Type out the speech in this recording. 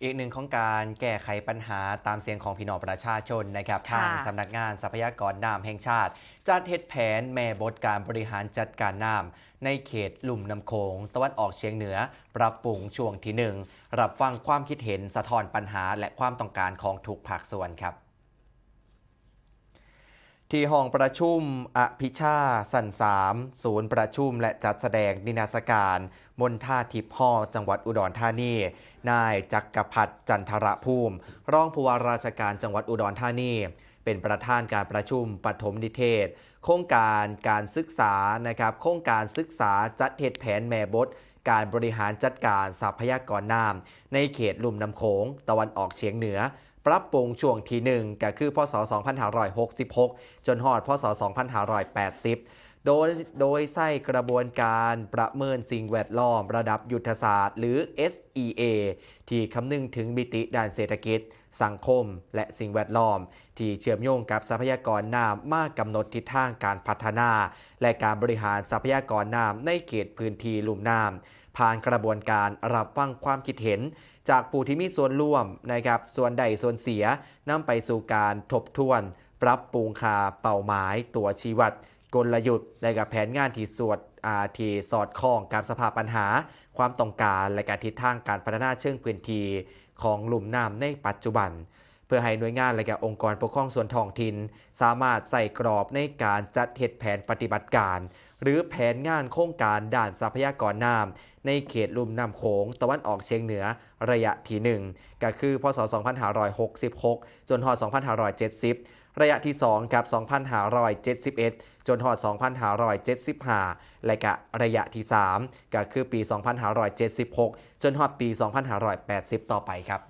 อีกหนึ่งของการแก้ไขปัญหาตามเสียงของพี่น้องประชาชนนะครับทาค่ะงสำนักงานทรัพยากรน้ำแห่งชาติจัดเฮ็ดแผนแม่บทการบริหารจัดการน้ำในเขตลุ่มน้ำโขงตะวันออกเฉียงเหนือปรับปรุงช่วงที่1รับฟังความคิดเห็นสะท้อนปัญหาและความต้องการของทุกภาคส่วนครับ ที่ห้องประชุมอภิชาสัน3ศูนย์ประชุมและจัดแสดงนิทรรศการมณฑาทิพย์ฮอจังหวัดอุดรธานีนายจักรพัฒน์จันทรภูมิรองผู้ว่าราชการจังหวัดอุดรธานีเป็นประธานการประชุมปฐมนิเทศโครงการศึกษานะครับโครงการศึกษาจัดเฮ็ดแผนแม่บทการบริหารจัดการทรัพยากรน้ำในเขตลุ่มน้ำโขงตะวันออกเฉียงเหนือ ปรับปรุงช่วงที่1ก็คือพศ2566 จนฮอดพศ2580โดยใช้กระบวนการประเมินสิ่งแวดล้อมระดับยุทธศาสตร์หรือ SEA ที่คำนึงถึงมิติด้านเศรษฐกิจสังคมและสิ่งแวดล้อมที่เชื่อมโยงกับทรัพยากรน้ำมากกำหนดทิศทางการพัฒนาและการบริหารทรัพยากรน้ำในเขตพื้นที่ลุ่มน้ำผ่านกระบวนการรับฟังความคิดเห็นจากผู้ที่มีส่วนร่วมนะครับส่วนใดส่วนเสียนำไปสู่การทบทวนปรับปรุงค่าเป้าหมายตัวชี้วัดกลยุทธ์และกับแผนงานที่สอดคล้องกับสภาพปัญหาความต้องการและการทิศทางการพัฒนาเชิงพื้นที่ของลุ่มน้ำในปัจจุบันเพื่อให้หน่วยงานและกับองค์กรปกครองส่วนท้องถิ่นสามารถใส่กรอบในการจัดเฮ็ดแผนปฏิบัติการหรือแผนงานโครงการด้านทรัพยากรน้ำในเขตลุ่มน้ำโขงตะวันออกเฉียงเหนือระยะที่1ก็คือพศ2566 จนฮอด2570ระยะที่2กับ2571 จนฮอด2575และก็ระยะที่3ก็คือปี2576 จนฮอดปี2580ต่อไปครับ